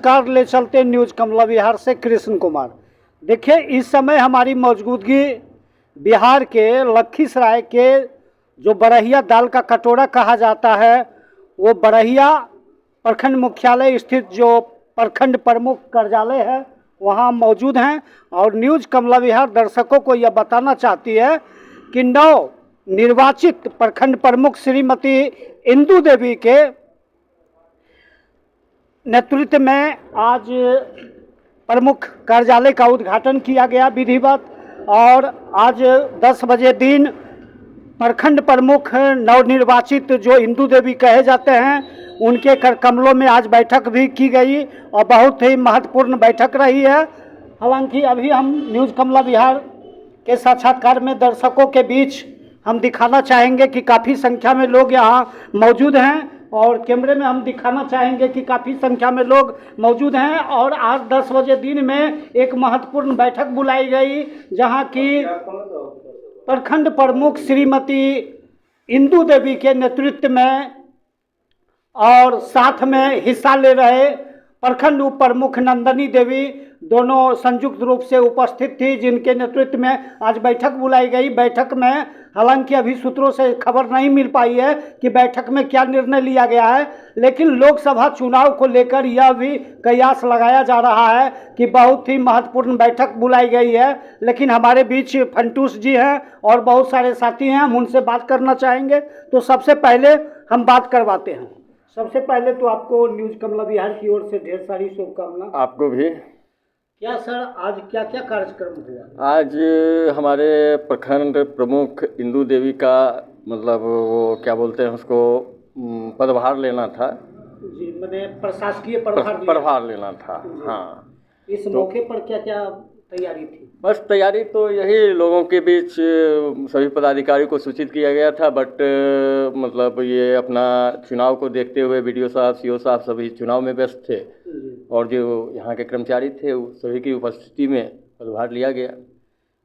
साक्षात्कार ले चलते न्यूज़ कमला विहार से कृष्ण कुमार। देखिए, इस समय हमारी मौजूदगी बिहार के लखीसराय के जो बरहिया दाल का कटोरा कहा जाता है, वो बरहिया प्रखंड मुख्यालय स्थित जो प्रखंड प्रमुख कार्यालय है वहाँ मौजूद हैं। और न्यूज़ कमला विहार दर्शकों को यह बताना चाहती है कि नव निर्वाचित प्रखंड प्रमुख श्रीमती इंदू देवी के नेतृत्व में आज प्रमुख कार्यालय का उद्घाटन किया गया विधिवत। और आज 10 बजे दिन प्रखंड प्रमुख नवनिर्वाचित जो इंदू देवी कहे जाते हैं उनके कर कमलों में आज बैठक भी की गई और बहुत ही महत्वपूर्ण बैठक रही है। हालांकि अभी हम न्यूज़ कमला विहार के साक्षात्कार में दर्शकों के बीच हम दिखाना चाहेंगे कि काफ़ी संख्या में लोग यहाँ मौजूद हैं और कैमरे में हम दिखाना चाहेंगे कि काफ़ी संख्या में लोग मौजूद हैं। और आज 10 बजे दिन में एक महत्वपूर्ण बैठक बुलाई गई जहाँ की प्रखंड प्रमुख श्रीमती इंदू देवी के नेतृत्व में और साथ में हिस्सा ले रहे प्रखंड उप प्रमुख नंदनी देवी दोनों संयुक्त रूप से उपस्थित थी, जिनके नेतृत्व में आज बैठक बुलाई गई। बैठक में हालांकि अभी सूत्रों से खबर नहीं मिल पाई है कि बैठक में क्या निर्णय लिया गया है, लेकिन लोकसभा चुनाव को लेकर यह भी कयास लगाया जा रहा है कि बहुत ही महत्वपूर्ण बैठक बुलाई गई है। लेकिन हमारे बीच फंटूस जी हैं और बहुत सारे साथी हैं, हम उनसे बात करना चाहेंगे। तो सबसे पहले हम बात करवाते हैं। सबसे पहले तो आपको न्यूज़ कमला विहार की ओर से ढेर सारी शुभकामना। आपको भी। क्या सर, आज क्या क्या कार्यक्रम हुआ? आज हमारे प्रखंड प्रमुख इंदू देवी का मतलब वो क्या बोलते हैं उसको पदभार लेना था जी, मैंने प्रशासकीय प्रभार लेना था। हाँ, इस मौके पर क्या क्या तैयारी थी? बस तैयारी तो यही लोगों के बीच सभी पदाधिकारी को सूचित किया गया था, बट मतलब ये अपना चुनाव को देखते हुए बीडीओ साहब, सीओ साहब सभी चुनाव में व्यस्त थे और जो यहाँ के कर्मचारी थे सभी की उपस्थिति में पदभार लिया गया।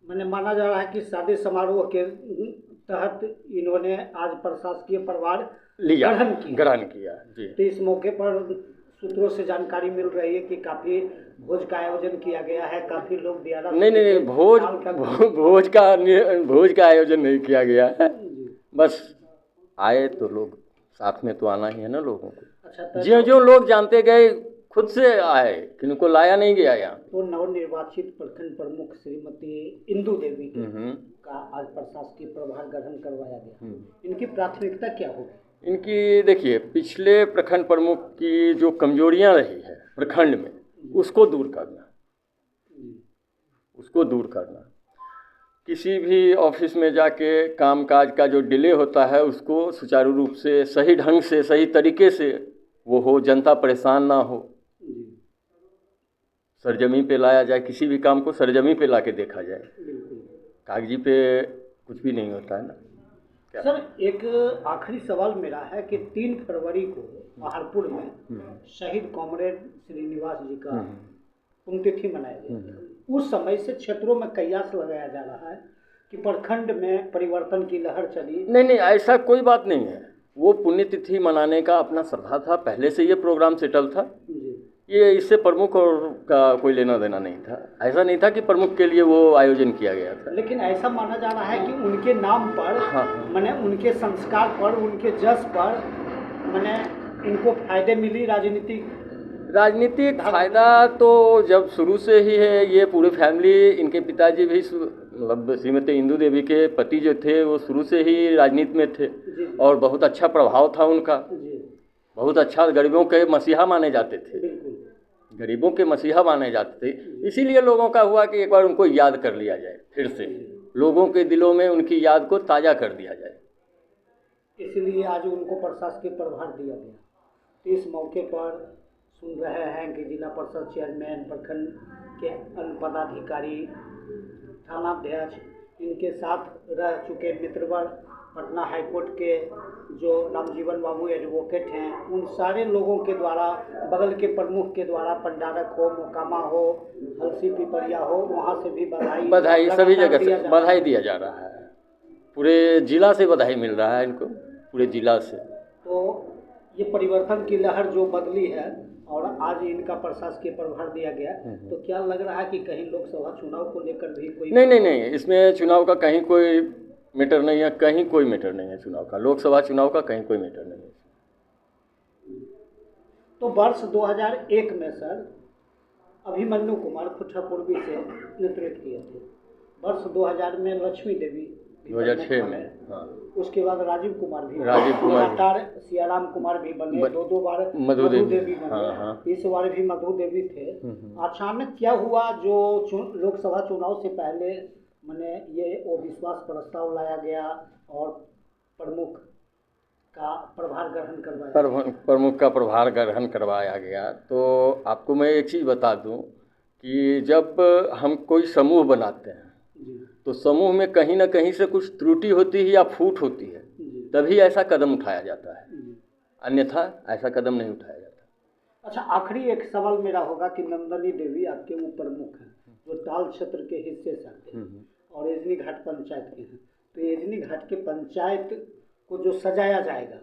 मैंने माना जा रहा है कि शादी समारोह के तहत इन्होंने आज प्रशासकीय प्रभार ग्रहण किया जी। तो इस मौके पर सूत्रों से जानकारी मिल रही है कि काफ़ी भोज का आयोजन किया गया है, काफ़ी लोग दियारा नहीं भोज का आयोजन नहीं किया गया है, बस आए तो लोग साथ में तो आना ही है ना लोगों को। अच्छा, जो लोग जानते गए खुद से आए, किनको लाया नहीं गया यहाँ। तो नवनिर्वाचित प्रखंड प्रमुख श्रीमती इंदू देवी का आज प्रशासकीय प्रभार ग्रहण करवाया गया, इनकी प्राथमिकता क्या होगी? इनकी देखिए, पिछले प्रखंड प्रमुख की जो कमजोरियां रही है प्रखंड में उसको दूर करना, किसी भी ऑफिस में जाके कामकाज का जो डिले होता है उसको सुचारू रूप से सही ढंग से सही तरीके से वो हो, जनता परेशान ना हो, सरजमी पे लाया जाए, किसी भी काम को सरजमी पे लाके देखा जाए, कागजी पे कुछ भी नहीं होता है ना। सर, एक आखिरी सवाल मेरा है कि 3 फरवरी को पहाड़पुर में शहीद कॉमरेड श्रीनिवास जी का पुण्यतिथि मनाया गया। उस समय से क्षेत्रों में कयास लगाया जा रहा है कि प्रखंड में परिवर्तन की लहर चली। नहीं, ऐसा कोई बात नहीं है। वो पुण्यतिथि मनाने का अपना श्रद्धा था, पहले से ये प्रोग्राम सेटल था। ये इससे प्रमुख और का कोई लेना देना नहीं था। ऐसा नहीं था कि प्रमुख के लिए वो आयोजन किया गया था। लेकिन ऐसा माना जा रहा है कि उनके नाम पर, माने उनके संस्कार पर, उनके जस पर माने इनको फायदे मिली, राजनीतिक फायदा तो जब शुरू से ही है। ये पूरी फैमिली, इनके पिताजी भी मतलब श्रीमती इंदू देवी के पति जो थे वो शुरू से ही राजनीति में थे और बहुत अच्छा प्रभाव था उनका, बहुत अच्छा, गरीबों के मसीहा माने जाते थे, गरीबों के मसीहा माने जाते थे। इसीलिए लोगों का हुआ कि एक बार उनको याद कर लिया जाए, फिर से लोगों के दिलों में उनकी याद को ताज़ा कर दिया जाए, इसलिए आज उनको प्रशासकीय प्रभार दिया गया। इस मौके पर सुन रहे हैं कि जिला परिषद चेयरमैन, प्रखंड के अन्य पदाधिकारी, थानाध्यक्ष, इनके साथ रह चुके मित्रवर, पटना हाईकोर्ट के जो रामजीवन बाबू एडवोकेट हैं, उन सारे लोगों के द्वारा, बगल के प्रमुख के द्वारा, पंडारक हो, मोकामा हो, हलसी पिपरिया हो, वहाँ से भी बधाई सभी जगह से बधाई दिया जा रहा है। पूरे जिला से बधाई मिल रहा है इनको, पूरे जिला से। तो ये परिवर्तन की लहर जो बदली है, और आज इनका प्रशासकीय प्रभार दिया गया, तो क्या लग रहा है कि कहीं लोकसभा चुनाव को लेकर भी कोई नहीं, इसमें चुनाव का कहीं कोई मैटर नहीं है, कहीं कोई मैटर नहीं है चुनाव का, लोकसभा चुनाव का कहीं कोई मैटर नहीं है। तो वर्ष 2001 में सर अभिमन्यु कुमार खुट्टा पूर्वी से नेतृत्व किए थे। वर्ष 2000 में लक्ष्मी देवी 2006 में, हाँ। उसके बाद राजीव कुमार भी, लगातार सियाराम कुमार भी बने, दो बार मधु देवी बने, हाँ। इस बार भी मधु देवी थे। अचानक क्या हुआ जो लोकसभा चुनाव से पहले मैंने ये विश्वास प्रस्ताव लाया गया और प्रमुख का प्रभार ग्रहण करवाया, प्रमुख का प्रभार ग्रहण करवाया गया। तो आपको मैं एक चीज़ बता दूं कि जब हम कोई समूह बनाते हैं तो समूह में कहीं ना कहीं से कुछ त्रुटि होती है या फूट होती है, तभी ऐसा कदम उठाया जाता है, अन्यथा ऐसा कदम नहीं उठाया जाता। अच्छा, आखिरी एक सवाल मेरा होगा कि नंदनी देवी आपके वो प्रमुख हैं जो ताल क्षेत्र के हिस्से से आते हैं और एजनी घाट पंचायत के हैं, तो एजनी घाट के पंचायत को जो सजाया जाएगा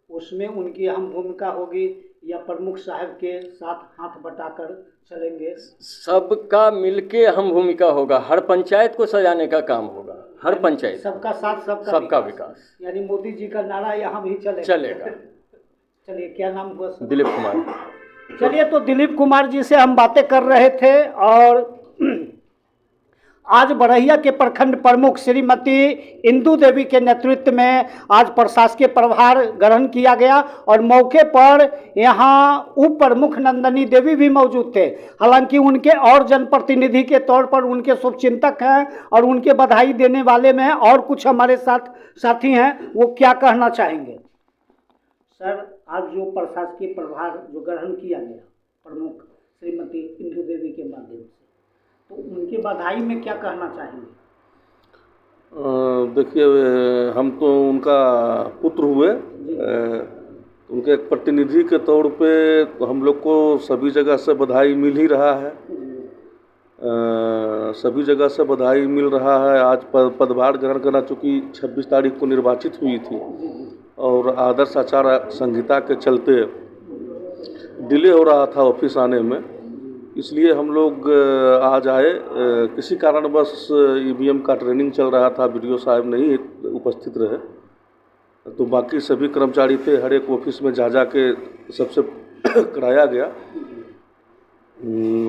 उसमें उनकी अहम भूमिका होगी या प्रमुख साहब के साथ हाथ बटाकर चलेंगे? सबका मिलके अहम भूमिका होगा, हर पंचायत को सजाने का काम होगा, हर पंचायत, सबका साथ सबका विकास, यानी मोदी जी का नारा यहाँ भी चलेगा। चलिए, क्या नाम हुआ सर? दिलीप कुमार। चलिए, तो दिलीप कुमार जी से हम बातें कर रहे थे और आज बड़हिया के प्रखंड प्रमुख श्रीमती इंदू देवी के नेतृत्व में आज प्रशासकीय प्रभार ग्रहण किया गया और मौके पर यहाँ उप प्रमुख नंदनी देवी भी मौजूद थे। हालांकि उनके और जनप्रतिनिधि के तौर पर उनके शुभचिंतक हैं और उनके बधाई देने वाले में और कुछ हमारे साथ साथी हैं, वो क्या कहना चाहेंगे? सर, आज जो प्रशासकीय प्रभार जो ग्रहण किया गया प्रमुख श्रीमती इंदू देवी के माध्यम से, तो उनके बधाई में क्या कहना चाहेंगे? देखिए, हम तो उनका पुत्र हुए, उनके एक प्रतिनिधि के तौर पे तो हम लोग को सभी जगह से बधाई मिल ही रहा है, सभी जगह से बधाई मिल रहा है। आज पदभार ग्रहण करना, चूँकि 26 तारीख को निर्वाचित हुई थी और आदर्श आचार संहिता के चलते डिले हो रहा था ऑफिस आने में, इसलिए हम लोग आज आए। किसी कारणवश ईवीएम का ट्रेनिंग चल रहा था, बीडीओ साहब नहीं उपस्थित रहे, तो बाकी सभी कर्मचारी थे, हर एक ऑफिस में जा के सबसे कराया गया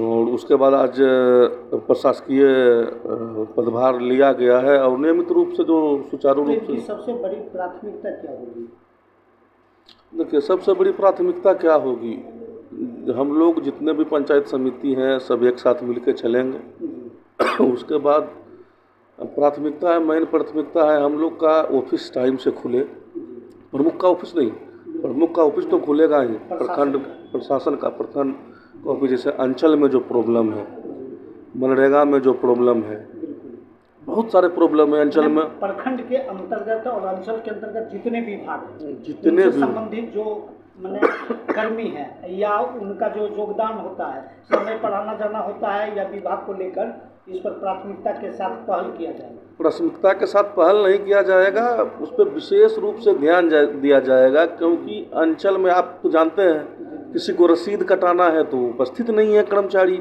और उसके बाद आज प्रशासकीय पदभार लिया गया है और नियमित रूप से जो सुचारू रूप से। सबसे बड़ी प्राथमिकता क्या होगी? देखिए, सबसे बड़ी प्राथमिकता क्या होगी, हम लोग जितने भी पंचायत समिति हैं सब एक साथ मिलकर चलेंगे। उसके बाद प्राथमिकता है, मेन प्राथमिकता है हम लोग का ऑफिस टाइम से खुले, प्रमुख का ऑफिस नहीं, प्रमुख का ऑफिस तो खुलेगा ही, प्रखंड प्रशासन का प्रखंड ऑफिस, जैसे अंचल में जो प्रॉब्लम है, मनरेगा में जो प्रॉब्लम है, बहुत सारे प्रॉब्लम है अंचल में, प्रखंड के अंतर्गत और अंचल के अंतर्गत जितने विभाग हैं, जितने भी संबंधित जो मैंने कर्मी है या उनका जो योगदान होता है, समय पर आना जाना होता है या विभाग को लेकर, इस पर प्राथमिकता के साथ पहल किया जाएगा। प्राथमिकता के साथ पहल नहीं किया जाएगा, उस पर विशेष रूप से ध्यान दिया जाएगा, क्योंकि अंचल में आप तो जानते हैं किसी को रसीद कटाना है तो उपस्थित नहीं है कर्मचारी,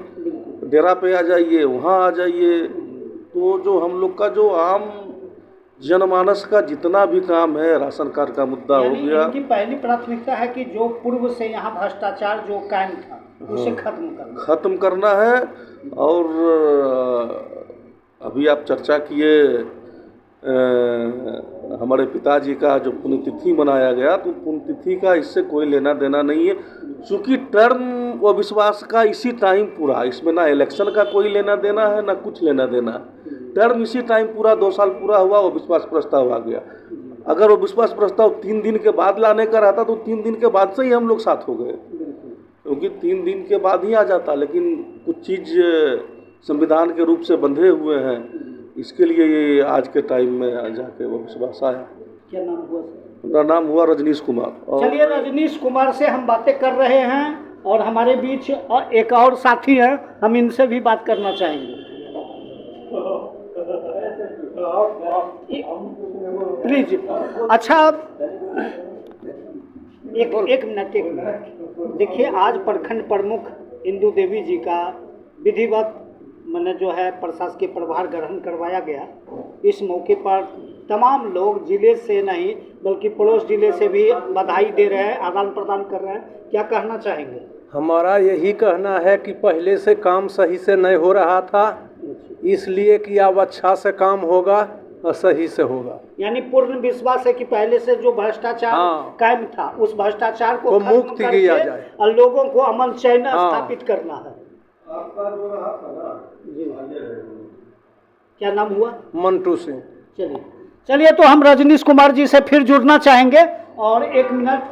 डेरा पे आ जाइए, वहाँ आ जाइए, तो जो हम लोग का जो आम जनमानस का जितना भी काम है, राशन कार्ड का मुद्दा हो गया, इनकी पहली प्राथमिकता है कि जो पूर्व से यहाँ भ्रष्टाचार जो कायम था उसे खत्म करना है। और अभी आप चर्चा किए हमारे पिताजी का जो पुण्यतिथि मनाया गया, तो पुण्यतिथि का इससे कोई लेना देना नहीं है, चूँकि टर्म व विश्वास का इसी टाइम पूरा, इसमें ना इलेक्शन का कोई लेना देना है ना कुछ लेना देना, टर्म इसी टाइम पूरा 2 साल पूरा हुआ, वो विश्वास प्रस्ताव आ गया। अगर वो विश्वास प्रस्ताव 3 दिन के बाद लाने का रहता तो 3 दिन के बाद से ही हम लोग साथ हो गए, क्योंकि 3 दिन के बाद ही आ जाता, लेकिन कुछ चीज़ संविधान के रूप से बंधे हुए हैं, इसके लिए ये आज के टाइम में जाके वो विश्वास आया। क्या नाम हुआ? मेरा नाम हुआ रजनीश कुमार। चलिए, रजनीश कुमार से हम बातें कर रहे हैं और हमारे बीच एक और साथी हैं, हम इनसे भी बात करना चाहेंगे। प्लीज। अच्छा, एक मिनट। देखिए, आज प्रखंड प्रमुख इंदू देवी जी का विधिवत मैंने जो है प्रशासकीय प्रभार ग्रहण करवाया गया। इस मौके पर तमाम लोग जिले से नहीं बल्कि पड़ोस जिले से भी बधाई दे रहे हैं, आदान प्रदान कर रहे हैं। क्या कहना चाहेंगे? हमारा यही कहना है कि पहले से काम सही से नहीं हो रहा था, इसलिए कि अब अच्छा से काम होगा और सही से होगा। यानी पूर्ण विश्वास है कि पहले से जो भ्रष्टाचार कायम था उस भ्रष्टाचार को मुक्त किया जाए और लोगों को अमन चैन स्थापित करना है। आपका जो रहा था ना, क्या नाम हुआ? मंटू सिंह। चलिए तो हम रजनीश कुमार जी से फिर जुड़ना चाहेंगे और 1 मिनट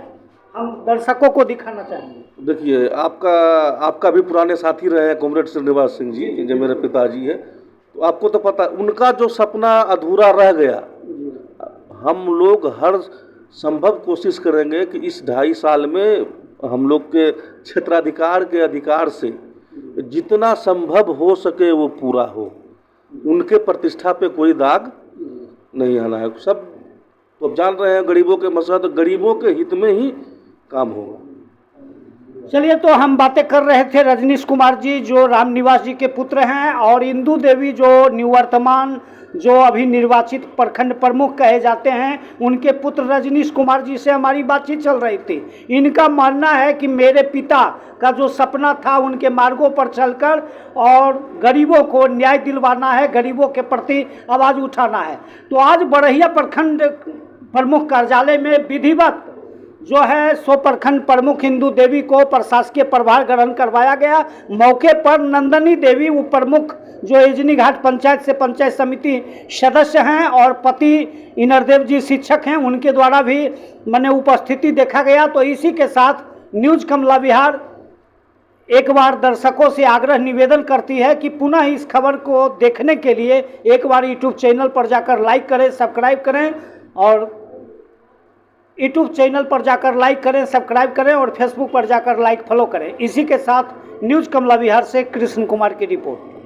हम दर्शकों को दिखाना चाहेंगे। देखिए, आपका भी पुराने साथी रहे हैं कॉमरेड श्रीनिवास सिंह जी, जो मेरे पिताजी हैं। तो आपको तो पता, उनका जो सपना अधूरा रह गया, हम लोग हर संभव कोशिश करेंगे कि इस 2.5 साल में हम लोग के क्षेत्राधिकार के अधिकार से जितना संभव हो सके वो पूरा हो। उनके प्रतिष्ठा पे कोई दाग नहीं आना है। सब तो अब जान रहे हैं गरीबों के मसला, तो गरीबों के हित में ही काम होगा। चलिए, तो हम बातें कर रहे थे रजनीश कुमार जी जो रामनिवास जी के पुत्र हैं, और इंदू देवी जो निवर्तमान जो अभी निर्वाचित प्रखंड प्रमुख कहे जाते हैं, उनके पुत्र रजनीश कुमार जी से हमारी बातचीत चल रही थी। इनका मानना है कि मेरे पिता का जो सपना था उनके मार्गों पर चलकर और गरीबों को न्याय दिलवाना है, गरीबों के प्रति आवाज़ उठाना है। तो आज बड़हिया प्रखंड प्रमुख कार्यालय में विधिवत जो है सो प्रखंड प्रमुख इंदू देवी को प्रशासकीय प्रभार ग्रहण करवाया गया। मौके पर नंदनी देवी उप प्रमुख जो इजनी घाट पंचायत से पंचायत समिति सदस्य हैं और पति इनरदेव जी शिक्षक हैं, उनके द्वारा भी मैंने उपस्थिति देखा गया। तो इसी के साथ न्यूज कमला विहार एक बार दर्शकों से आग्रह निवेदन करती है कि पुनः इस खबर को देखने के लिए एक बार यूट्यूब चैनल पर जाकर लाइक करें, सब्सक्राइब करें, और यूट्यूब चैनल पर जाकर लाइक करें, सब्सक्राइब करें और फेसबुक पर जाकर लाइक फॉलो करें। इसी के साथ न्यूज कमला विहार से कृष्ण कुमार की रिपोर्ट।